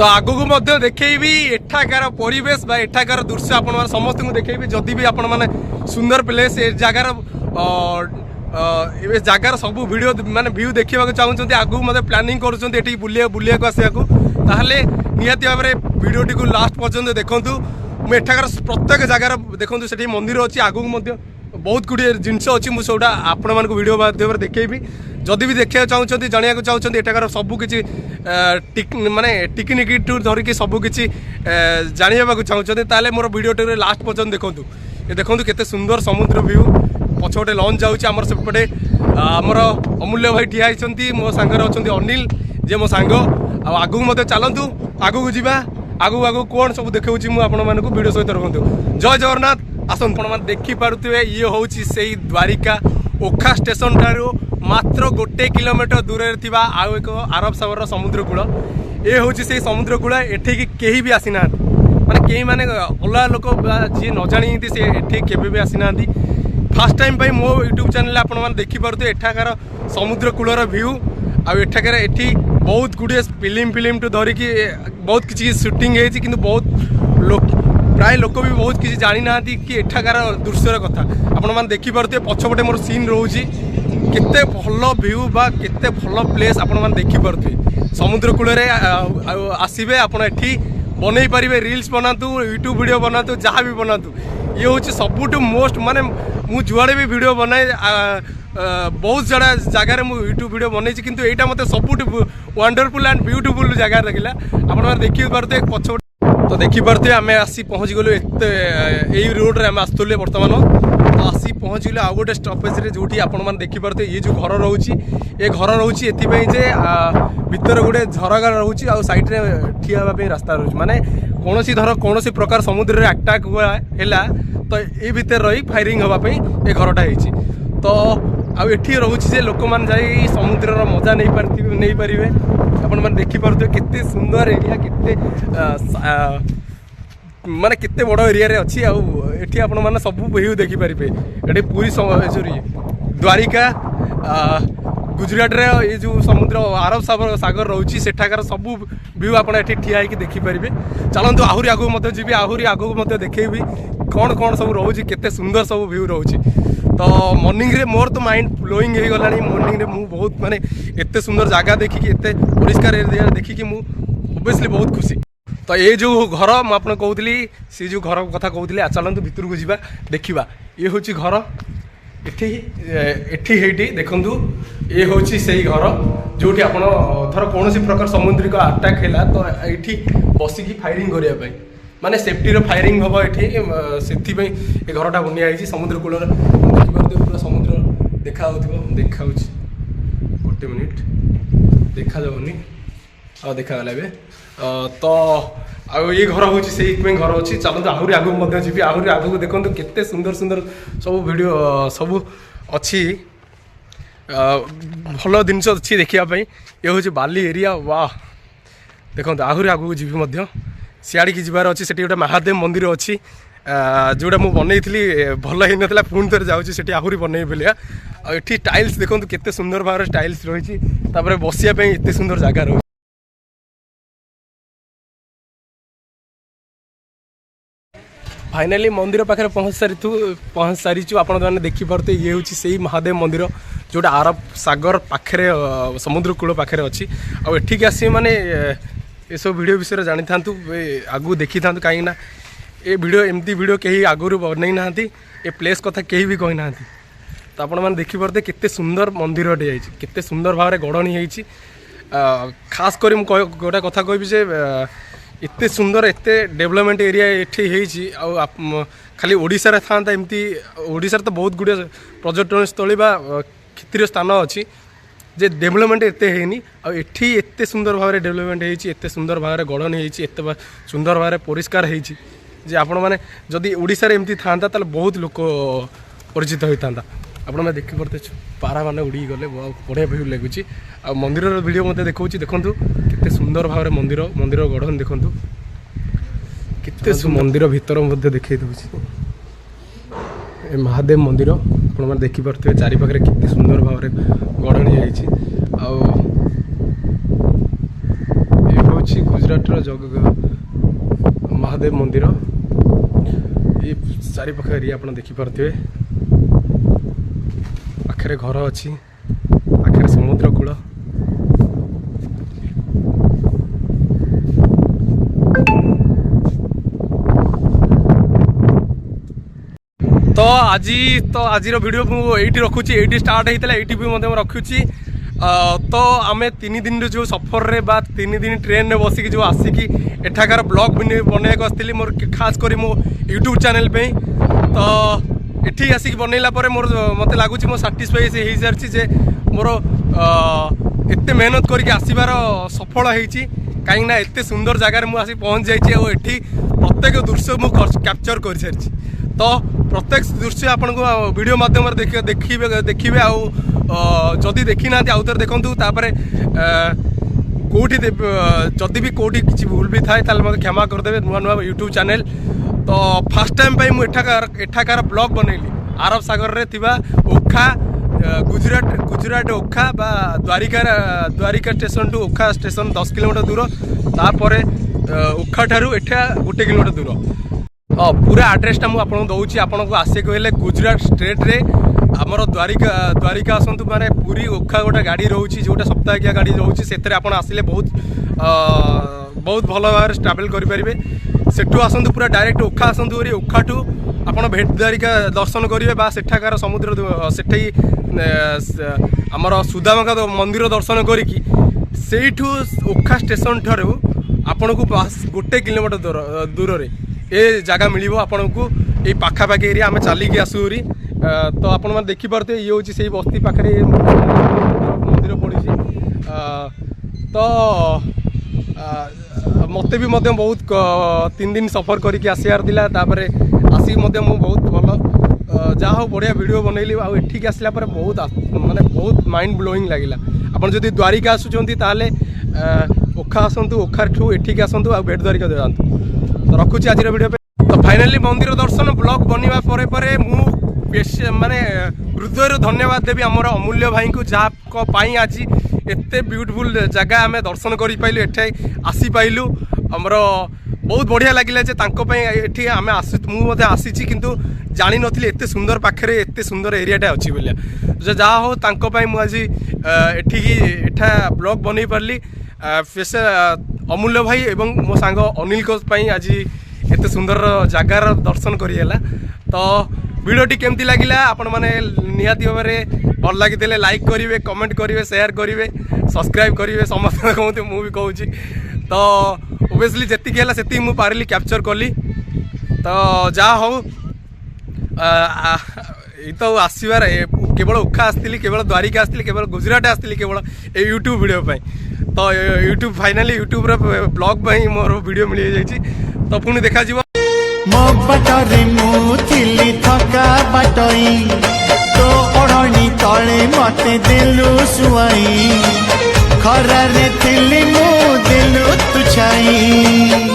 तो आगु को देखी एठाकार परिवेश बा एठाकार दृश्य आपण समस्त देखी जदि भी आपण मैंने सुंदर प्लेस जगार जगार सब वीडियो माने व्यू देखा चाहते आगु मत प्लानिंग कर बुलिया आसवाक ताहले निहाती भाव में वीडियोटी को लास्ट पर्यंत देखूँ मुझे एठाकार प्रत्येक जगार देखूँ से मंदिर अच्छी आगू बहुत गुड़िए जिनस अच्छी मुझे आपण मानक वीडियो माध्यम देखी जदि भी देखा चाहते जानवा चाहते एठाकार सबकि माने टिकनिक टू धरिकी सबकि जानवा चाहते ताले मोर वीडियो लास्ट पर्यंत देखूँ ये देखूँ केते सुंदर समुद्र व्यू पछपटे लंच जाऊँगी सेपटे आमर अमूल्य भाई ठिया होती मो सांगे अच्छा अनिल जे मो सांग आगू मत चलतु आगू को जावा आगू आगू कौन सब देखा मुझे वीडियो सहित रखु जय जगन्नाथ आसत आप देखिपे ये हूँ से द्वारिका ओखा स्टेशन ठारू मात्र 1 किलोमीटर दूर आउ एक आरब सागर समुद्र कूल ये हूँ से समुद्र कूल एठिकी कहीं भी आसी ना माने कहीं माने अलग लोक जी न जानी सी एठी केबे भी आसी ना फास्ट टाइम पे मो यूट्यूब चैनल आप देखिपे एठाकार समुद्र कूलर व्यू आउ एठाकार एठी बहुत गुड़िए फिल्म टू धरिकी बहुत किसी शूटिंग है कि बहुत लोक प्राय लोक भी बहुत किसी जानी ना कि एठाकार दृश्यर कथा आपण देखिपे पछपटे मोर सीन रोचे केते भल व्यू बा केते भल प्लेस आपण मैंने देखिपे समुद्र कूल आसबे आपड़ एठी बनई पारे रील्स बनातु यूट्यूब वीडियो बनातु जहाँ भी बनातु ये हूँ सबुठ मोस्ट माने मु जुआड़े भी वीडियो बनाए बहुत जरा जगार मु यूट्यूब वीडियो बनई किंतु एटा मते सबुठ वंडरफुल एंड ब्यूटीफुल जगह लगिला आपण देखि पारते पछ तो देखि पारते आमे आसी पहुँच गलु एई रोड रे आमे आस्तुले वर्तमान तो आसी पहुँच गलु आ गोटे स्टॉपेज रे जोठी आपण माने देखि पारते ये जो घर रहउची ए घर रहउची एथि जे भीतर गोटे झरगा रहउची आ साइड रे ठिया होबा पे रास्ता रहउची माने कोनोसी धर कोनोसी प्रकार समुद्र रे अटैक हुआ हैला तो ये भीतर रही फायरिंग होबा पे ए घरटा हेची तो आ एठी रहउची जे लोक मान जाई समुद्र रो मजा नहीं पारिबे आपण माने देखि पारते केते सुंदर एरिया केते माने केते बड़ एरिया रे अछि आ एठी आपण माने सब व्यू देखि पारिबे एठी पूरी सॉरी द्वारिका गुजरात रे ये जो समुद्र आरब सागर रोची सेठाकार सब व्यू आप ठिया होगी देखिपारे चलतु आहरी आगू मत जी आहरी आगू मत देखेबी कौन कौन सब रोचे केते सुंदर सब व्यू रोचे तो मॉर्निंग रे मोर तो माइंड ब्लोइंग हो गलानी मॉर्निंग रे मु बहुत माने एते सुंदर जगह देखिकी एते परिष्कार एरिया देखिकी मु ऑब्वियसली बहुत खुशी तो ये जो घर मुझे कहूली सी जो घर कथा कहूली चलतु भितर को जावा देखा ये हूँ घर एठी देखु ये हूँ से घर जो धर कौन प्रकार समुद्रिक अटैक है तो ये बसिकी फायरिंग करने माने सेफ्टी फायरिंग हम ये से घरटा बनिया समुद्र कूल देखिए पूरा समुद्र देखा देखा गोटे मिनिट देखा जाऊनी देखा गला तो ये घर हूँ से घर अच्छी चलते आहरी आगू जी आहरी आगू देखो केते सुंदर सुंदर सब वीडियो सब अच्छी भल जिन अच्छी देखापी ये हूँ बाली एरिया वाह देखो आहरी आगू जी सियाड़ी की जबार अच्छी से गोटे महादेव मंदिर अच्छी जोटा मुझे बनई भल ही नाला पुणी थे जाऊँगी आहरी बनई बोलिया ये टाइल्स देखो केते सुंदर भाव टाइल्स रही बसिया एत सुंदर जगह रही फाइनाली मंदिर पाखे पहुँच सारी आपने देखिपे ये हूँ से महादेव मंदिर जोटा आरब सागर पाखे समुद्र कूल पाखे अच्छी आठिक आस माने ये सब वीडियो विषय जानी था आगू देखी था कहीं ये वीडियो एमती वीडियो कहीं आगुरी बनई ना ये प्लेस कथा कहीं भी कही ना तो आपण मैंने देखिपे केते सुंदर मंदिर केते सुंदर भाव में गढ़नी होती खास कर गोटे कथा कह एते सुंदर एते डेवलपमेंट एरिया एठी खाली ओडिशा रे था एमती ओडिशा तो बहुत गुड़े पर्यटन स्थली बा क्षेत्रीय स्थान अच्छी जे डेवलपमेंट एते हैनी एठी एते सुंदर भाव में डेवलपमेंट होती एते सुंदर भाव में गढ़न होती एते सुंदर भाव में परिष्कार होती जे आपण मैंने जदि ओडिशा रे एमती था बहुत लोक परिचित होता आपण मैं देखी पड़ते पारा मैंने उड़ी गले बढ़िया व्यू लगुच आ मंदिर वीडियो मत देखा देखूँ केते सुंदर भाव में मंदिर मंदिर गढ़न देखूँ केते मंदिर भीतर मध्य देखे दूसरी महादेव मंदिर आप देखिपे चारिपाखे केते सुंदर भाव में गढ़नी हूँ गुजरात जग महादेव मंदिर ये चारिपाख एरिया आप देखिपे पाखे घर अच्छी पाखे समुद्र कूल तो आज वीडियो मुझे रखुची ये स्टार्ट होता है ये रखुची तो आम 3 दिन जो सफर रे बा 3 दिन ट्रेन में बसिकी जो आसिकी एठाकार ब्लॉग बनवाक आसती मोर खास कर मो यूट्यूब चैनल पे तो एठी आसिक बनैला पर मोर मते लागुची मो सैटिस्फाई हो सारी जे मोर एते मेहनत करके आसबार सफल होईची कहीं ना एते सुंदर जगार मु आसी पहुँच जाइए और एठी प्रत्येक दृश्य मु कैप्चर कर सारी तो प्रत्येक दृश्य आपन को वीडियो माध्यम देखिए जदि देखी ना आउ थे देखूँ कौटी जदि भी कौटी किसी भूल भी थाए मतलब क्षमा करदे नुआ नुआ यूट्यूब चैनल तो फास्ट टाइम पे एठाकार ब्लॉग बनैली आरब सागर रे थिबा ओखा गुजरात ओखा बा Dwarka station to Okha station 10 kilometre दूर तापर ओखा ठारू एठा 1 किलोमीटर दूर हाँ पूरा आड्रेसटा मुझे दूसरी आपको आसे कहले गुजरात स्टेट रे आमर द्वारिका आसतु माने पूरी ओखा गोटे गाड़ी रोचे जोटा सप्ताहिया गाड़ी रोचे से आसिले बहुत भल भाव ट्रावेल करेंगे सेठू आसतु पूरा डायरेक्ट ओखा आसतु ओखा ठू आप भेट द्वारिका दर्शन करेंगे बा सेठाकार समुद्र सेठी आमर सुदामा मंदिर दर्शन करी सेठू ओखा स्टेशन ठारू आपण को बस 1 किलोमीटर दूर रे ए जगह मिल आपन को ये पाखापाखि एरिया आम चलिकी आसूरी तो आपण मैंने देखिपे ये हूँ से बस्ती पाखे मंदिर पड़ी तो मत भी बहुत 3 दिन सफर करके आसार तापर आसिक बहुत भल जहाँ हो बढ़िया वीडियो बनैली आठिक आसला बहुत माने बहुत माइंड ब्लोइंग लगिला आपन जदि द्वारिका आसुचंती ताले ओखा आसतु ओखा ठू एठिक आसतु आ भेट द्वारिका जातु तो रखुची आज वीडियो पे तो फाइनाली मंदिर दर्शन ब्लॉग बनवा पर माने हृदय धन्यवाद देवी आमर अमूल्य भाई को जहाँ आज एते ब्यूटीफुल जगह आम दर्शन कर पाइलु एठे आसी पाइलु आमर बहुत बढ़िया लगिला जे तांको एठी आम मुझे आसी किंतु जानी नथिली एते सुंदर पाखे एते सुंदर एरियाटा अच्छी बोलिया जहाँ हो तांको मुझे एठा ब्लॉग बन पार्ली अमूल्य भाई एवं मो सांग अनिल को आज एते सुंदर जगार दर्शन करिएला तो वीडियोटी केमती लगिला आपण माने निहाती भाव में भल लगी लाइक करेंगे कमेंट करेंगे शेयर करेंगे सब्सक्राइब करेंगे समस्त कहते मुझे कहूँ तो ओबियसली जी है से मुझे पारिली कैप्चर कली तो जहाँ हो तो आसबार केवल ओखा आसती केवल द्वारिका आसती केवल गुजरात आसती केवल ए यूट्यूब वीडियो तो यूट्यूब फाइनाली यूट्यूब ब्लॉग मोर वीडियो मिल जाइए तो पुणी देखा मो बाटरे मु थिली थका बाटई तो ओढ़नी तले मते देलु सुआई खरा रे थिली मु देलु तुछाई।